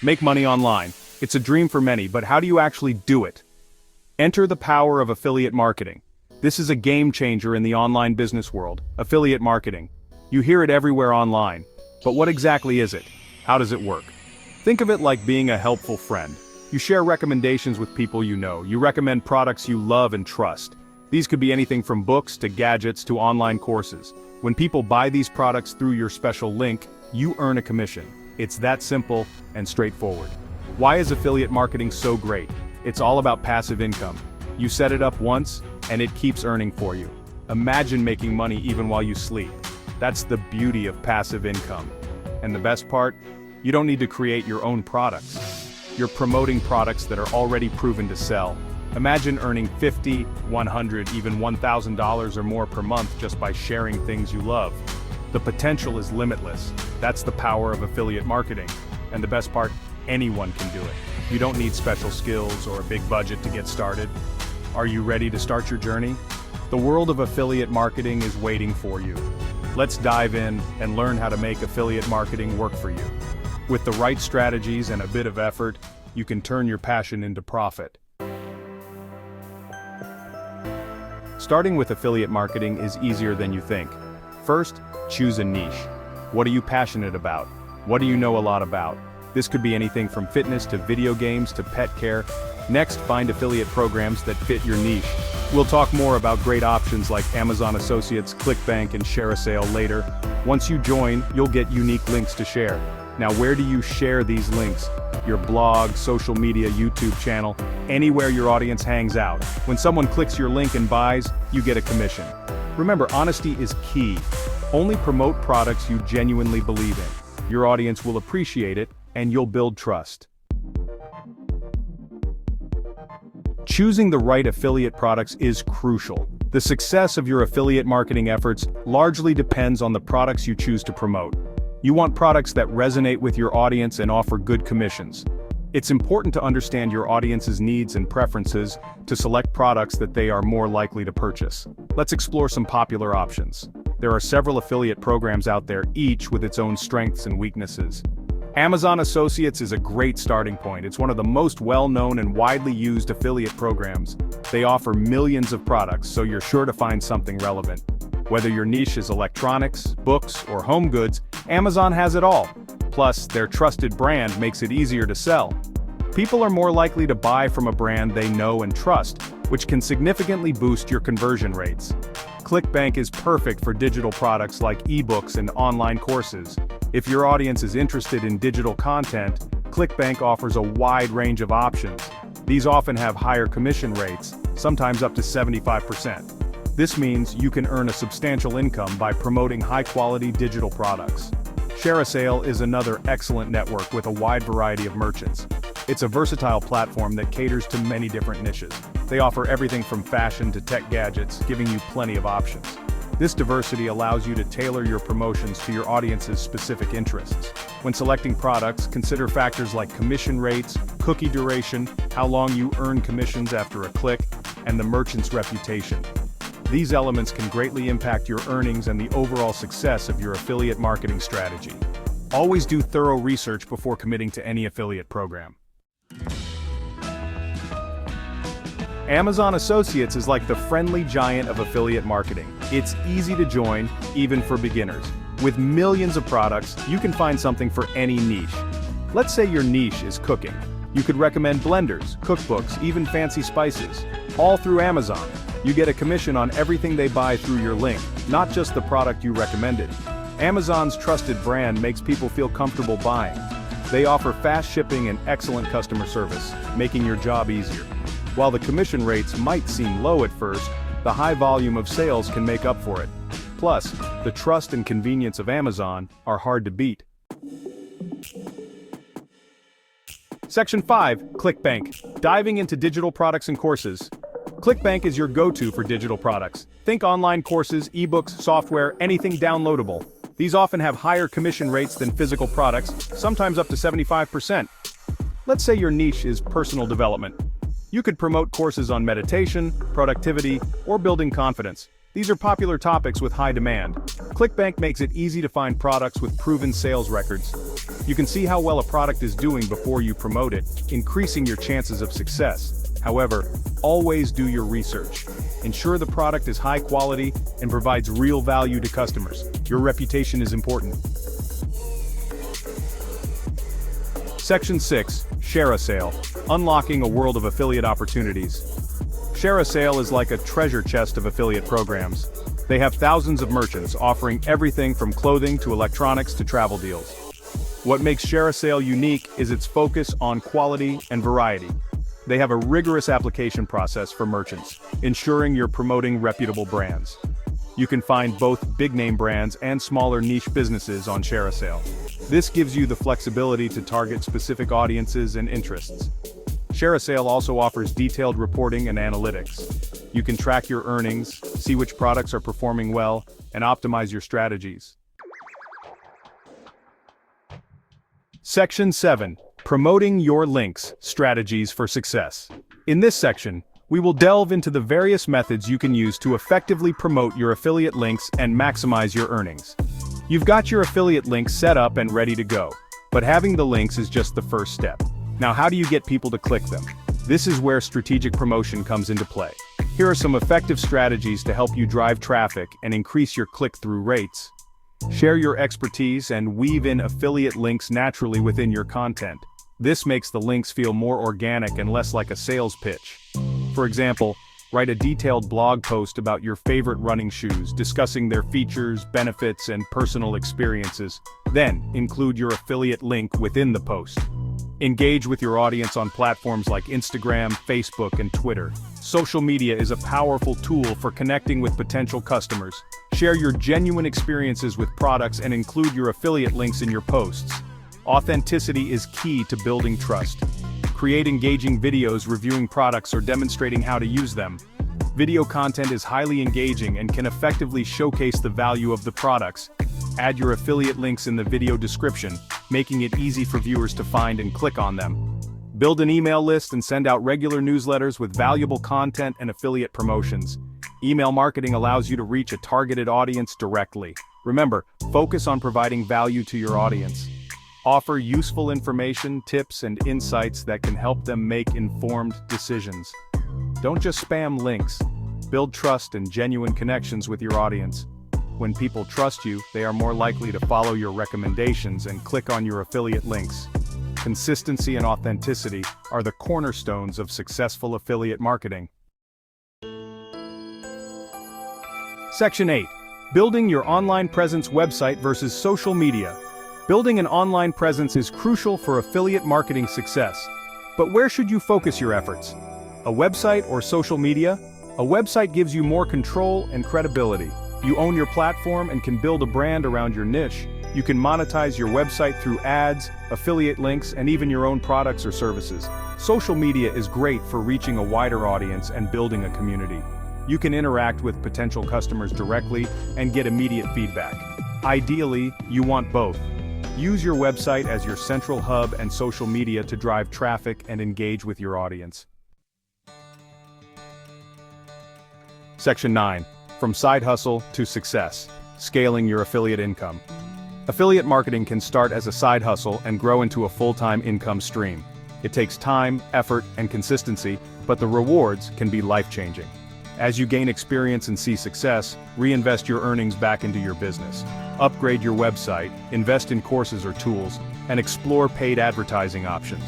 Make money online. It's a dream for many, but how do you actually do it? Enter the power of affiliate marketing. This is a game changer in the online business world, affiliate marketing. You hear it everywhere online. But what exactly is it? How does it work? Think of it like being a helpful friend. You share recommendations with people you know. You recommend products you love and trust. These could be anything from books to gadgets to online courses. When people buy these products through your special link, you earn a commission. It's that simple and straightforward. Why is affiliate marketing so great? It's all about passive income. You set it up once, and it keeps earning for you. Imagine making money even while you sleep. That's the beauty of passive income. And the best part? You don't need to create your own products. You're promoting products that are already proven to sell. Imagine earning $50, $100, even $1,000 or more per month just by sharing things you love. The potential is limitless. That's the power of affiliate marketing. And the best part, anyone can do it. You don't need special skills or a big budget to get started. Are you ready to start your journey? The world of affiliate marketing is waiting for you. Let's dive in and learn how to make affiliate marketing work for you. With the right strategies and a bit of effort, you can turn your passion into profit. Starting with affiliate marketing is easier than you think. First, choose a niche. What are you passionate about? What do you know a lot about? This could be anything from fitness to video games to pet care. Next, find affiliate programs that fit your niche. We'll talk more about great options like Amazon Associates, ClickBank, and ShareASale later. Once you join, you'll get unique links to share. Now, where do you share these links? Your blog, social media, YouTube channel, anywhere your audience hangs out. When someone clicks your link and buys, you get a commission. Remember, honesty is key. Only promote products you genuinely believe in. Your audience will appreciate it, and you'll build trust. Choosing the right affiliate products is crucial. The success of your affiliate marketing efforts largely depends on the products you choose to promote. You want products that resonate with your audience and offer good commissions. It's important to understand your audience's needs and preferences to select products that they are more likely to purchase. Let's explore some popular options. There are several affiliate programs out there, each with its own strengths and weaknesses. Amazon Associates is a great starting point. It's one of the most well-known and widely used affiliate programs. They offer millions of products, so you're sure to find something relevant. Whether your niche is electronics, books, or home goods, Amazon has it all. Plus, their trusted brand makes it easier to sell. People are more likely to buy from a brand they know and trust, which can significantly boost your conversion rates. ClickBank is perfect for digital products like ebooks and online courses. If your audience is interested in digital content, ClickBank offers a wide range of options. These often have higher commission rates, sometimes up to 75%. This means you can earn a substantial income by promoting high-quality digital products. ShareASale is another excellent network with a wide variety of merchants. It's a versatile platform that caters to many different niches. They offer everything from fashion to tech gadgets, giving you plenty of options. This diversity allows you to tailor your promotions to your audience's specific interests. When selecting products, consider factors like commission rates, cookie duration, how long you earn commissions after a click, and the merchant's reputation. These elements can greatly impact your earnings and the overall success of your affiliate marketing strategy. Always do thorough research before committing to any affiliate program. Amazon Associates is like the friendly giant of affiliate marketing. It's easy to join, even for beginners. With millions of products, you can find something for any niche. Let's say your niche is cooking. You could recommend blenders, cookbooks, even fancy spices, all through Amazon. You get a commission on everything they buy through your link, not just the product you recommended. Amazon's trusted brand makes people feel comfortable buying. They offer fast shipping and excellent customer service, making your job easier. While the commission rates might seem low at first, the high volume of sales can make up for it. Plus, the trust and convenience of Amazon are hard to beat. Section 5, ClickBank. Diving into digital products and courses. ClickBank is your go-to for digital products. Think online courses, ebooks, software, anything downloadable. These often have higher commission rates than physical products, sometimes up to 75%. Let's say your niche is personal development. You could promote courses on meditation, productivity, or building confidence. These are popular topics with high demand. ClickBank makes it easy to find products with proven sales records. You can see how well a product is doing before you promote it, increasing your chances of success. However, always do your research. Ensure the product is high quality and provides real value to customers. Your reputation is important. Section 6. ShareASale. Unlocking a world of affiliate opportunities. ShareASale is like a treasure chest of affiliate programs. They have thousands of merchants offering everything from clothing to electronics to travel deals. What makes ShareASale unique is its focus on quality and variety. They have a rigorous application process for merchants, ensuring you're promoting reputable brands. You can find both big-name brands and smaller niche businesses on ShareASale. This gives you the flexibility to target specific audiences and interests. ShareASale also offers detailed reporting and analytics. You can track your earnings, see which products are performing well, and optimize your strategies. Section 7. Promoting your links, strategies for success. In this section, we will delve into the various methods you can use to effectively promote your affiliate links and maximize your earnings. You've got your affiliate links set up and ready to go, but having the links is just the first step. Now, how do you get people to click them? This is where strategic promotion comes into play. Here are some effective strategies to help you drive traffic and increase your click-through rates. Share your expertise and weave in affiliate links naturally within your content. This makes the links feel more organic and less like a sales pitch. For example, write a detailed blog post about your favorite running shoes, discussing their features, benefits, and personal experiences. Then, include your affiliate link within the post. Engage with your audience on platforms like Instagram, Facebook, and Twitter. Social media is a powerful tool for connecting with potential customers. Share your genuine experiences with products and include your affiliate links in your posts. Authenticity is key to building trust. Create engaging videos reviewing products or demonstrating how to use them. Video content is highly engaging and can effectively showcase the value of the products. Add your affiliate links in the video description, making it easy for viewers to find and click on them. Build an email list and send out regular newsletters with valuable content and affiliate promotions. Email marketing allows you to reach a targeted audience directly. Remember, focus on providing value to your audience. Offer useful information, tips, and insights that can help them make informed decisions. Don't just spam links. Build trust and genuine connections with your audience. When people trust you, they are more likely to follow your recommendations and click on your affiliate links. Consistency and authenticity are the cornerstones of successful affiliate marketing. Section 8. Building your online presence website versus social media. Building an online presence is crucial for affiliate marketing success. But where should you focus your efforts? A website or social media? A website gives you more control and credibility. You own your platform and can build a brand around your niche. You can monetize your website through ads, affiliate links, and even your own products or services. Social media is great for reaching a wider audience and building a community. You can interact with potential customers directly and get immediate feedback. Ideally, you want both. Use your website as your central hub and social media to drive traffic and engage with your audience. Section 9. From side hustle to success. Scaling your affiliate income. Affiliate marketing can start as a side hustle and grow into a full-time income stream. It takes time, effort, and consistency, but the rewards can be life-changing. As you gain experience and see success, reinvest your earnings back into your business. Upgrade your website, invest in courses or tools, and explore paid advertising options.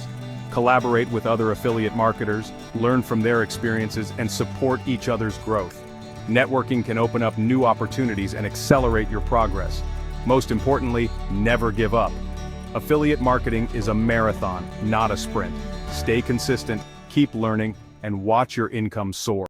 Collaborate with other affiliate marketers, learn from their experiences, and support each other's growth. Networking can open up new opportunities and accelerate your progress. Most importantly, never give up. Affiliate marketing is a marathon, not a sprint. Stay consistent, keep learning, and watch your income soar.